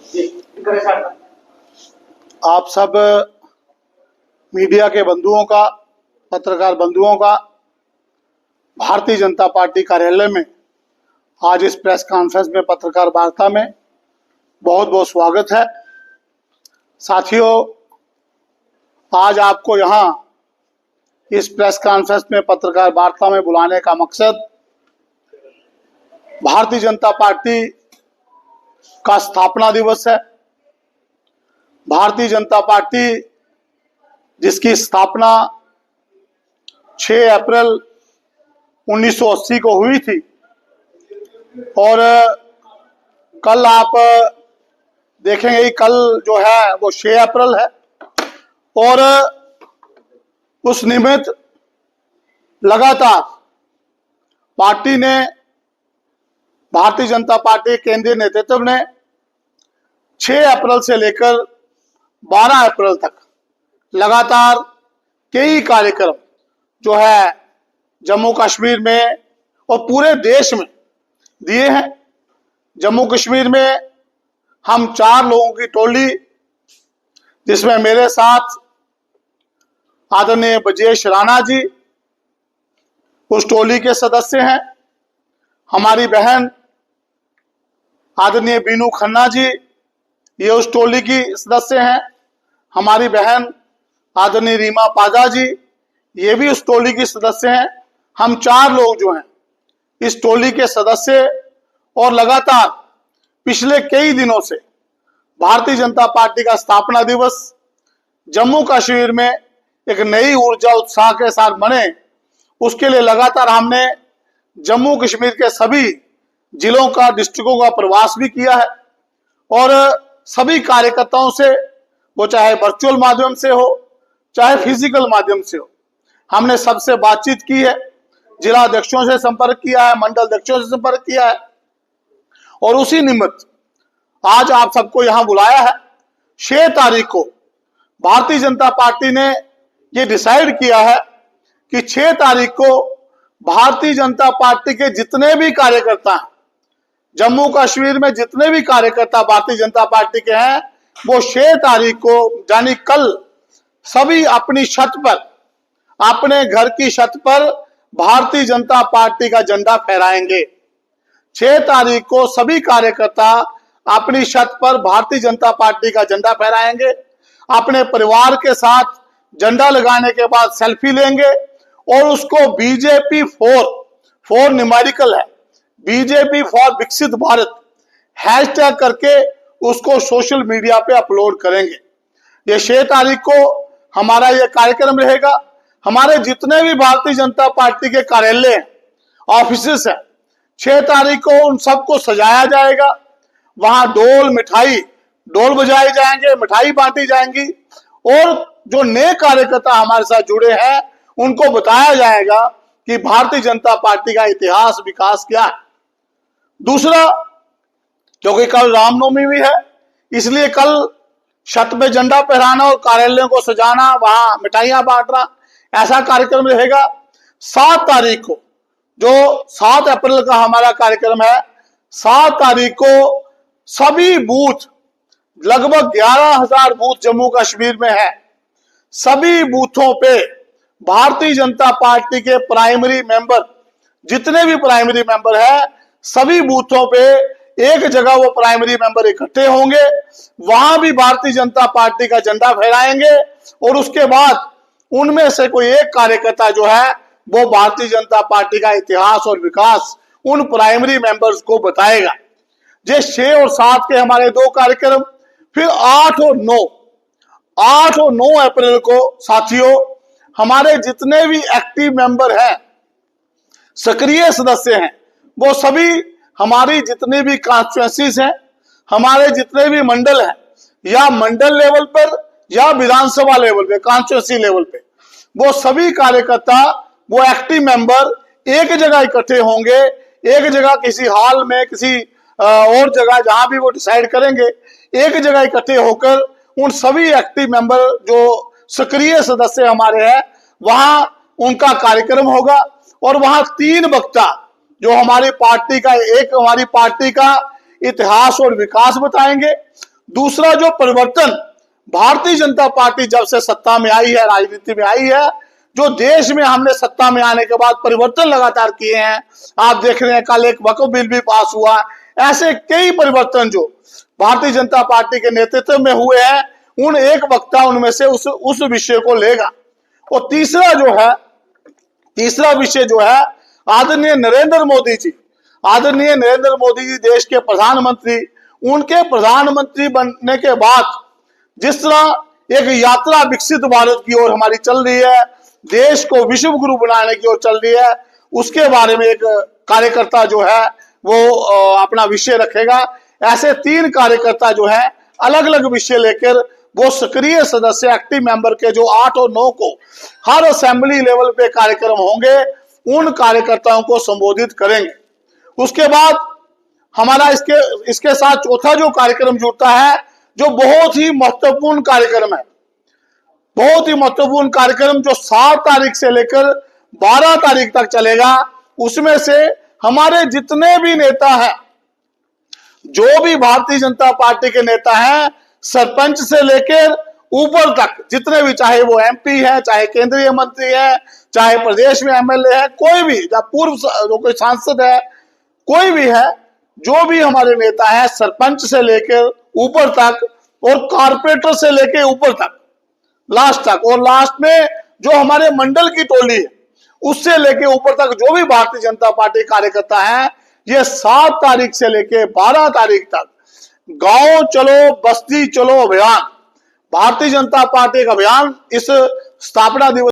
आप सब मीडिया के बंधुओं का, पत्रकार बंधुओं का भारतीय जनता पार्टी कार्यालय में आज इस प्रेस कॉन्फ्रेंस में, पत्रकार वार्ता में बहुत बहुत स्वागत है। साथियों, आज आपको यहाँ इस प्रेस कॉन्फ्रेंस में, पत्रकार वार्ता में बुलाने का मकसद भारतीय जनता पार्टी का स्थापना दिवस है। भारतीय जनता पार्टी जिसकी स्थापना 6 अप्रैल 1980 को हुई थी और कल आप देखेंगे कि कल जो है वो 6 अप्रैल है और उस निमित्त लगातार पार्टी ने, भारतीय जनता पार्टी केंद्रीय नेतृत्व ने 6 अप्रैल से लेकर 12 अप्रैल तक लगातार कई कार्यक्रम जो है जम्मू कश्मीर में और पूरे देश में दिए हैं। जम्मू कश्मीर में हम 4 लोगों की टोली, जिसमें मेरे साथ आदरणीय ब्रजेश राणा जी उस टोली के सदस्य हैं, हमारी बहन आदरणीय बीनू खन्ना जी ये उस टोली की सदस्य हैं, हमारी बहन आदरणीय रीमा पाजा जी ये भी उस टोली की सदस्य हैं। हम 4 लोग जो हैं इस टोली के सदस्य और लगातार पिछले कई दिनों से भारतीय जनता पार्टी का स्थापना दिवस जम्मू कश्मीर में एक नई ऊर्जा उत्साह के साथ मने, उसके लिए लगातार हमने जम्मू कश्मीर के सभी जिलों का, डिस्ट्रिक्टों का प्रवास भी किया है और सभी कार्यकर्ताओं से, वो चाहे वर्चुअल माध्यम से हो चाहे फिजिकल माध्यम से हो, हमने सबसे बातचीत की है। जिला अध्यक्षों से संपर्क किया है, मंडल अध्यक्षों से संपर्क किया है और उसी निमित्त आज आप सबको यहां बुलाया है। 6 तारीख को भारतीय जनता पार्टी ने ये डिसाइड किया है कि 6 तारीख को भारतीय जनता पार्टी के जितने भी कार्यकर्ता हैं, जम्मू कश्मीर में जितने भी कार्यकर्ता भारतीय जनता पार्टी के हैं, वो 6 तारीख को यानी कल सभी अपनी छत पर, अपने घर की छत पर भारतीय जनता पार्टी का झंडा फहराएंगे। 6 तारीख को सभी कार्यकर्ता अपनी छत पर भारतीय जनता पार्टी का झंडा फहराएंगे, अपने परिवार के साथ झंडा लगाने के बाद सेल्फी लेंगे और उसको बीजेपी फोर न्यूमेरिकल है, बीजेपी फॉर विकसित भारत हैशटैग करके उसको सोशल मीडिया पे अपलोड करेंगे। ये 6 तारीख को हमारा ये कार्यक्रम रहेगा। हमारे जितने भी भारतीय जनता पार्टी के कार्यालय हैं, ऑफिसेस हैं, 6 तारीख को उन सबको सजाया जाएगा। वहां ढोल बजाए जाएंगे, मिठाई बांटी जाएंगी और जो नए कार्यकर्ता हमारे साथ जुड़े हैं उनको बताया जाएगा कि भारतीय जनता पार्टी का इतिहास, विकास क्या है। दूसरा, क्योंकि कल रामनवमी भी है, इसलिए कल छत पे झंडा फहराना और कार्यालयों को सजाना, वहां मिठाइयां बांटना, ऐसा कार्यक्रम रहेगा। 7 तारीख को, जो 7 अप्रैल का हमारा कार्यक्रम है, 7 तारीख को सभी बूथ, लगभग 11,000 बूथ जम्मू कश्मीर में है, सभी बूथों पे भारतीय जनता पार्टी के प्राइमरी मेंबर, जितने भी प्राइमरी मेंबर है, सभी बूथों पे एक जगह वो प्राइमरी मेंबर इकट्ठे होंगे, वहां भी भारतीय जनता पार्टी का झंडा फहराएंगे और उसके बाद उनमें से कोई एक कार्यकर्ता जो है वो भारतीय जनता पार्टी का इतिहास और विकास उन प्राइमरी मेंबर्स को बताएगा। ये 6 और 7 के हमारे 2 कार्यक्रम। फिर 8 और 9 अप्रैल को साथियों, हमारे जितने भी एक्टिव मेंबर हैं, सक्रिय सदस्य हैं, वो सभी हमारी जितनी भी कॉन्स्टिट्यूएंसीज हैं, हमारे जितने भी मंडल हैं, या मंडल लेवल पर या विधानसभा लेवल पे, कॉन्स्टिट्यूएंसी लेवल पे, वो सभी कार्यकर्ता, वो एक्टिव मेंबर एक जगह इकट्ठे होंगे, एक जगह किसी हॉल में, किसी और जगह जहां भी वो डिसाइड करेंगे, एक जगह इकट्ठे होकर उन सभी एक्टिव मेंबर जो सक्रिय सदस्य हमारे हैं वहां उनका कार्यक्रम होगा और वहां 3 वक्ता जो हमारी पार्टी का, एक हमारी पार्टी का इतिहास और विकास बताएंगे, दूसरा जो परिवर्तन भारतीय जनता पार्टी जब से सत्ता में आई है, राजनीति में आई है, जो देश में हमने सत्ता में आने के बाद परिवर्तन लगातार किए हैं, आप देख रहे हैं कल एक वक्फ बिल भी पास हुआ, ऐसे कई परिवर्तन जो भारतीय जनता पार्टी के नेतृत्व में हुए हैं, उन एक वक्ता उनमें से उस विषय को लेगा। और तीसरा विषय जो है आदरणीय नरेंद्र मोदी जी, आदरणीय नरेंद्र मोदी जी देश के प्रधानमंत्री, उनके प्रधानमंत्री बनने के बाद जिस तरह एक यात्रा विकसित भारत की ओर हमारी चल रही है, देश को विश्व गुरु बनाने की ओर चल रही है, उसके बारे में एक कार्यकर्ता जो है वो अपना विषय रखेगा। ऐसे 3 कार्यकर्ता जो है अलग अलग विषय लेकर वो सक्रिय सदस्य, एक्टिव मेंबर के जो 8 और 9 को हर असेंबली लेवल पे कार्यक्रम होंगे, उन कार्यकर्ताओं को संबोधित करेंगे। उसके बाद हमारा इसके साथ चौथा जो कार्यक्रम जुड़ता है, जो बहुत ही महत्वपूर्ण कार्यक्रम है, बहुत ही महत्वपूर्ण कार्यक्रम जो 7 तारीख से लेकर 12 तारीख तक चलेगा। उसमें से हमारे जितने भी नेता हैं, जो भी भारतीय जनता पार्टी के नेता हैं, सरपंच से लेकर ऊपर तक जितने भी, चाहे वो एमपी है, चाहे केंद्रीय मंत्री है, चाहे प्रदेश में एमएलए है, कोई भी, या पूर्व जो कोई सांसद है, कोई भी है, जो भी हमारे नेता है, सरपंच से लेकर ऊपर तक और कारपोरेटर से लेकर ऊपर तक, लास्ट तक, और लास्ट में जो हमारे मंडल की टोली है उससे लेके ऊपर तक जो भी भारतीय जनता पार्टी कार्यकर्ता हैं, ये 7 तारीख से लेके 12 तारीख तक गांव चलो बस्ती चलो अभियान, भारतीय जनता पार्टी का अभियान इस स्थापना दिवस